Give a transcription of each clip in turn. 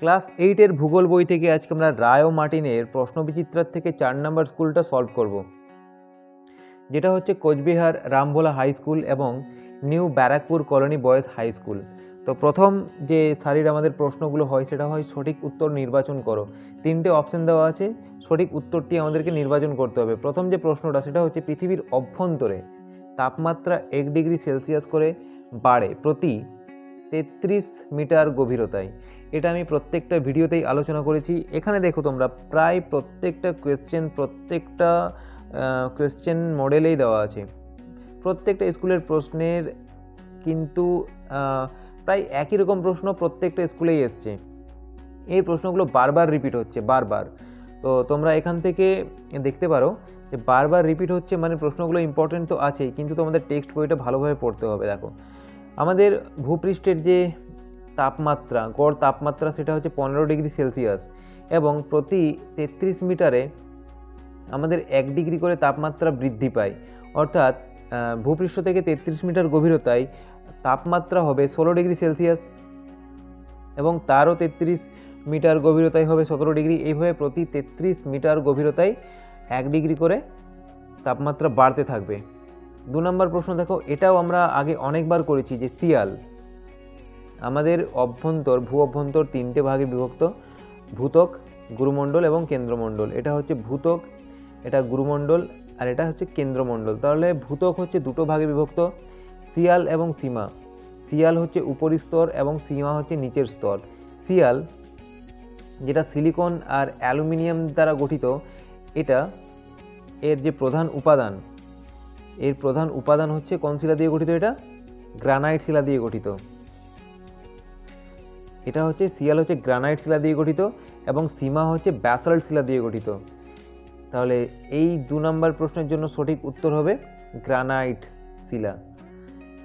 Class 8-এর ভূগোল বই থেকে আজকে আমরা রায় ও মার্টিনের প্রশ্নবিচিত্রার থেকে 4 নম্বর স্কুলটা সলভ করব, যেটা হচ্ছে কোচবিহার রামভোলা হাই স্কুল এবং new Barrackpore colony boys high school. তো প্রথম যে সারির আমাদের প্রশ্নগুলো হয় সেটা হয় সঠিক উত্তর নির্বাচন করো। 3টে অপশন দেওয়া আছে, সঠিক উত্তরটি আমাদেরকে নির্বাচন করতে হবে। প্রথম যে প্রশ্নটা সেটা হচ্ছে পৃথিবীর অভ্যন্তরে তাপমাত্রা 1 ডিগ্রি সেলসিয়াস করে বাড়ে প্রতি 33 মিটার গভীরতায়। এটা আমি প্রত্যেকটা ভিডিওতেই আলোচনা করেছি। এখানে দেখো তোমরা প্রায় প্রত্যেকটা কোয়েশ্চেন মডেলেই দেওয়া আছে। প্রত্যেকটা স্কুলের প্রশ্নের কিন্তু প্রায় একই রকম প্রশ্ন প্রত্যেকটা স্কুলেই এসছে। এই প্রশ্নগুলো বারবার রিপিট হচ্ছে বারবার। তো তোমরা এখান থেকে দেখতে পারো যে বারবার রিপিট হচ্ছে, মানে প্রশ্নগুলো ইম্পর্টেন্ট তো আছেই, কিন্তু তোমাদের টেক্সট বইটা ভালোভাবে পড়তে হবে। দেখো আমাদের ভূপৃষ্ঠের যে তাপমাত্রা, গড় তাপমাত্রা সেটা হচ্ছে 15 ডিগ্রি সেলসিয়াস এবং প্রতি 33 মিটারে আমাদের 1 ডিগ্রি করে তাপমাত্রা বৃদ্ধি পায়। অর্থাৎ ভূপৃষ্ঠ থেকে 33 মিটার গভীরতায় তাপমাত্রা হবে 16 ডিগ্রি সেলসিয়াস এবং তারও 33 মিটার গভীরতায় হবে 17 ডিগ্রি। এইভাবে প্রতি 33 মিটার গভীরতায় 1 ডিগ্রি করে তাপমাত্রা বাড়তে থাকবে। 2 নম্বর প্রশ্ন দেখো, এটাও আমরা আগে অনেকবার করেছি যে শিয়াল আমাদের ভূ অভ্যন্তর 3টে ভাগে বিভক্ত, ভূত্বক, গুরুমণ্ডল এবং কেন্দ্রমণ্ডল। এটা হচ্ছে ভূত্বক, এটা গুরুমণ্ডল আর এটা হচ্ছে কেন্দ্রমণ্ডল। তাহলে ভূত্বক হচ্ছে 2টো ভাগে বিভক্ত, শিয়াল এবং সীমা। শিয়াল হচ্ছে উপরি স্তর এবং সীমা হচ্ছে নিচের স্তর। শিয়াল যেটা সিলিকন আর অ্যালুমিনিয়াম দ্বারা গঠিত, এটা এর যে প্রধান উপাদান হচ্ছে কোন শিলা দিয়ে গঠিত? এটা গ্রানাইট শিলা দিয়ে গঠিত। এটা হচ্ছে শিয়াল হচ্ছে গ্রানাইট শিলা দিয়ে গঠিত এবং সীমা হচ্ছে ব্যাসাল্ট শিলা দিয়ে গঠিত। তাহলে এই 2 নম্বর প্রশ্নের জন্য সঠিক উত্তর হবে গ্রানাইট শিলা।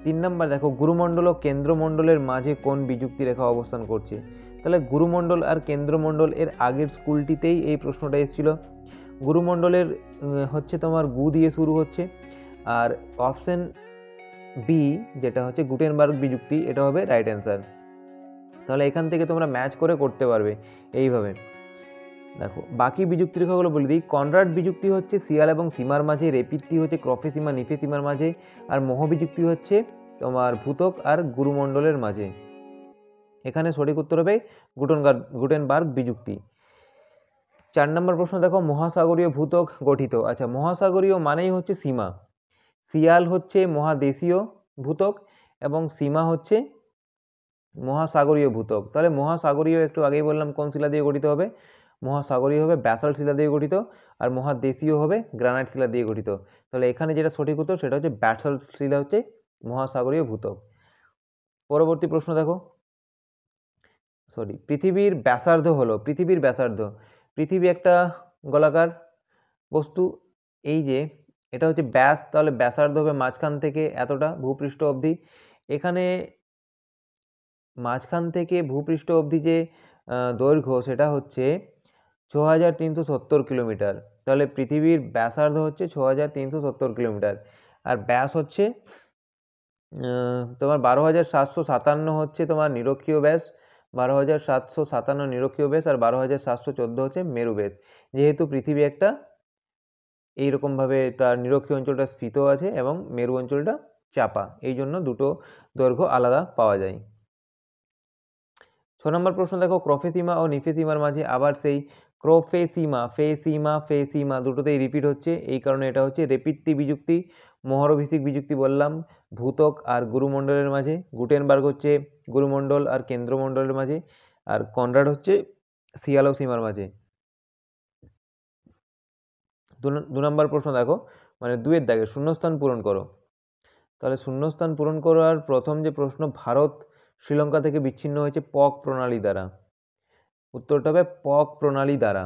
3 নম্বর দেখো, গুরুমণ্ডল ও কেন্দ্রমণ্ডলের মাঝে কোন বিযুক্তি রেখা অবস্থান করছে? তাহলে গুরুমণ্ডল আর কেন্দ্রমণ্ডল এর আগের স্কুলটিতেই এই প্রশ্নটা এসেছিল। গুরুমণ্ডলের হচ্ছে তোমার গু দিয়ে শুরু হচ্ছে, আর অপশন বি যেটা হচ্ছে গুটেনবার্গ বিযুক্তি, এটা হবে রাইট অ্যান্সার। তাহলে এখান থেকে তোমরা ম্যাচ করে করতে পারবে এইভাবে। দেখো বাকি বিযুক্তি রেখাগুলো বলে দিই। কনরাড বিযুক্তি হচ্ছে শিয়াল এবং সীমার মাঝে, রেপিডটি হচ্ছে ক্রফে সীমা নিফে সীমার মাঝে, আর মোহ বিযুক্তি হচ্ছে তোমার ভূত্বক আর গুরুমণ্ডলের মাঝে। এখানে সঠিক উত্তর হবে গুটেনবার্গ বিযুক্তি। 4 নম্বর প্রশ্ন দেখো, মহাসাগরীয় ভূত্বক গঠিত। আচ্ছা, মহাসাগরীয় মানেই হচ্ছে সীমা। শিয়াল হচ্ছে মহাদেশীয় ভূত্বক এবং সীমা হচ্ছে মহাসাগরীয় ভূত্বক। তাহলে মহাসাগরীয় একটু আগেই বললাম কোন শিলা দিয়ে গঠিত হবে, মহাসাগরীয় হবে ব্যাসাল্ট শিলা দিয়ে গঠিত, আর মহাদেশীয় হবে গ্রানাইট শিলা দিয়ে গঠিত। তাহলে এখানে যেটা সঠিক উত্তর সেটা হচ্ছে ব্যাসাল্ট শিলা হচ্ছে মহাসাগরীয় ভূত্বক। পরবর্তী প্রশ্ন দেখো, পৃথিবীর ব্যাসার্ধ হলো, পৃথিবী একটা গোলাকার বস্তু। এই যে এটা হচ্ছে ব্যাস, তাহলে ব্যাসার্ধ হবে মাঝখান থেকে এতটা ভূপৃষ্ঠ অবধি। এখানে মাঝখান থেকে ভূপৃষ্ঠ অবধি যে দৈর্ঘ্য সেটা হচ্ছে 6370 কিলোমিটার। তাহলে পৃথিবীর ব্যাসার্ধ হচ্ছে 6370 কিলোমিটার, আর ব্যাস হচ্ছে তোমার 12757 হচ্ছে তোমার নিরক্ষীয় ব্যাস, 12757 নিরক্ষীয় ব্যাস, আর 12714 হচ্ছে মেরু ব্যাস। যেহেতু পৃথিবী একটা এইরকমভাবে তার নিরক্ষীয় অঞ্চলটা স্থিত আছে এবং মেরু অঞ্চলটা চাপা, এই জন্য দুটো দৈর্ঘ্য আলাদা পাওয়া যায়। 6 নম্বর প্রশ্ন দেখো, ক্রফেসীমা ও নিফেসীমার মাঝে আবার সেই ফেসিমা দুটোতেই রিপিট হচ্ছে, এই কারণে এটা হচ্ছে রেপিডটি বিযুক্তি। মহরভিষিক বিযুক্তি বললাম ভূত্বক আর গুরুমণ্ডলের মাঝে, গুটেনবার্গ হচ্ছে গুরুমণ্ডল আর কেন্দ্রমণ্ডলের মাঝে, আর কনরাড হচ্ছে শিয়াল ও সীমার মাঝে। 2 নম্বর প্রশ্ন দেখো, মানে 2-এর দাগে শূন্যস্থান পূরণ করো। তাহলে শূন্যস্থান পূরণ করার প্রথম যে প্রশ্ন, ভারত শ্রীলঙ্কা থেকে বিচ্ছিন্ন হয়েছে পক প্রণালী দ্বারা, উত্তরটা হবে পক প্রণালী দ্বারা।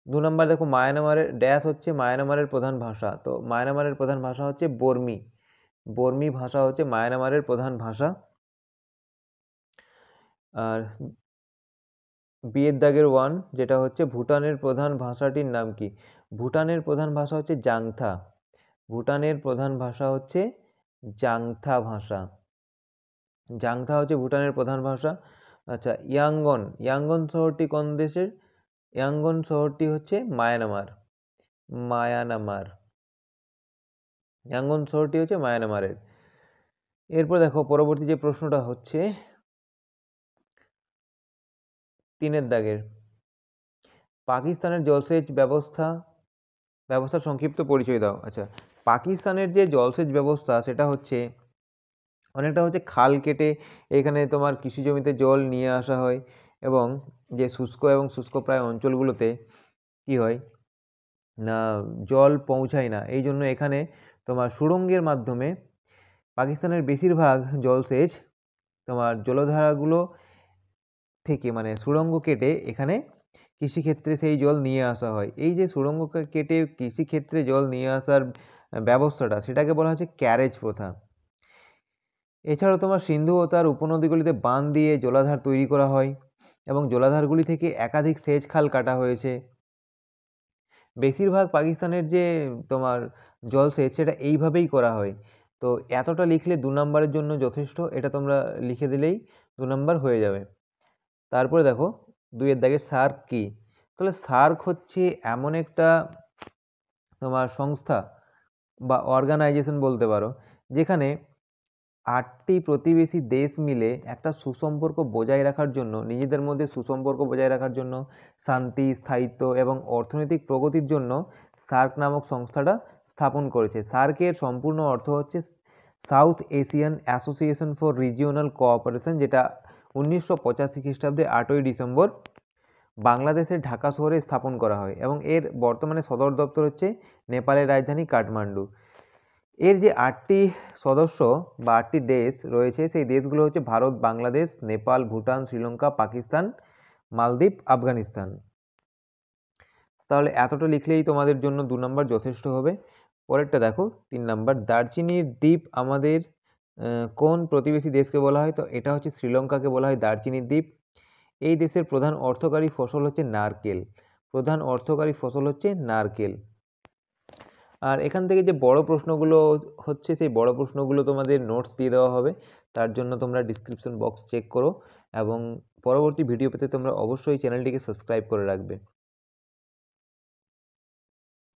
2 নম্বর দেখো, মায়ানমারের ড্যাশ হচ্ছে মায়ানমারের প্রধান ভাষা। তো মায়ানমারের প্রধান ভাষা হচ্ছে বর্মী ভাষা হচ্ছে মায়ানমারের প্রধান ভাষা। আর বিয়ের দাগের 1 যেটা হচ্ছে ভুটানের প্রধান ভাষাটির নাম কি? ভুটানের প্রধান ভাষা হচ্ছে জাংথা। ভুটানের প্রধান ভাষা হচ্ছে জাংথা ভাষা। জাংথা হচ্ছে ভুটানের প্রধান ভাষা। আচ্ছা, ইয়াঙ্গন, ইয়াঙ্গন শহরটি কোন দেশের? ইয়াঙ্গন শহরটি হচ্ছে মায়ানমার, মায়ানমার। ইয়াঙ্গন শহরটি হচ্ছে মায়ানমারের। এরপর দেখো পরবর্তী যে প্রশ্নটা হচ্ছে 3 দাগের, পাকিস্তানের জলসেচ ব্যবস্থার সংক্ষিপ্ত পরিচয় দাও। আচ্ছা, পাকিস্তানের যে জলসেচ ব্যবস্থা সেটা হচ্ছে অনেকটা হচ্ছে খাল কেটে এখানে তোমার কৃষি জমিতে জল নিয়ে আসা হয়, এবং যে শুষ্ক এবং শুষ্ক প্রায় অঞ্চলগুলোতে কি হয় না, জল পৌঁছায় না, এই জন্য এখানে তোমার সুড়ঙ্গের মাধ্যমে পাকিস্তানের বেশিরভাগ জলসেচ তোমার জলধারাগুলো থেকে মানে সুড়ঙ্গ কেটে এখানে কৃষিক্ষেত্রে সেই জল নিয়ে আসা হয়। এই যে সুড়ঙ্গ কেটে কৃষিক্ষেত্রে জল নিয়ে আসার ব্যবস্থাটা, সেটাকে বলা হচ্ছে ক্যারেজ প্রথা। এছাড়াও তোমার সিন্ধু ও তার উপনদীগুলিতে বাঁধ দিয়ে জলাধার তৈরি করা হয়, এবং জলাধারগুলি থেকে একাধিক সেচ খাল কাটা হয়েছে। বেশিরভাগ পাকিস্তানের যে তোমার জলসেচ সেটা এইভাবেই করা হয়। তো এতটা লিখলে 2 নম্বরের জন্য যথেষ্ট, এটা তোমরা লিখে দিলেই 2 নম্বর হয়ে যাবে। তারপরে দেখো 2 দাগে সার্ক কি? তাহলে সার্ক হচ্ছে এমন একটা তোমার সংস্থা বা অর্গানাইজেশন বলতে পারো, যেখানে 8টি প্রতিবেশী দেশ মিলে একটা সুসম্পর্ক বজায় রাখার জন্য, নিজেদের মধ্যে সুসম্পর্ক বজায় রাখার জন্য, শান্তি, স্থায়িত্ব এবং অর্থনৈতিক প্রগতির জন্য সার্ক নামক সংস্থাটা স্থাপন করেছে। সার্কের সম্পূর্ণ অর্থ হচ্ছে south Asian association for regional cooperation, যেটা 1985 খ্রিস্টাব্দে 8ই ডিসেম্বর বাংলাদেশের ঢাকা শহরে স্থাপন করা হয়, এবং এর বর্তমানে সদর দপ্তর হচ্ছে নেপালের রাজধানী কাঠমান্ডু। এর যে 8টি সদস্য বা 8টি দেশ রয়েছে, সেই দেশগুলো হচ্ছে ভারত, বাংলাদেশ, নেপাল, ভুটান, শ্রীলঙ্কা, পাকিস্তান, মালদ্বীপ, আফগানিস্তান। তাহলে এতটা লিখলেই তোমাদের জন্য 2 নম্বর যথেষ্ট হবে। পরেরটা দেখো 3 নম্বর, দারচিনির দ্বীপ আমাদের কোন প্রতিবেশী দেশকে বলা হয়? তো এটা হচ্ছে শ্রীলঙ্কাকে বলা হয় দারচিনির দ্বীপ। এই দেশের প্রধান অর্থকরী ফসল হচ্ছে নারকেল, প্রধান অর্থকরী ফসল হচ্ছে নারকেল। আর এখান থেকে যে বড় প্রশ্নগুলো হচ্ছে, সেই বড় প্রশ্নগুলো তোমাদের নোটস দিয়ে দেওয়া হবে, তার জন্য তোমরা ডিসক্রিপশন বক্স চেক করো, এবং পরবর্তী ভিডিও পেতে তোমরা অবশ্যই চ্যানেলটিকে সাবস্ক্রাইব করে রাখবে।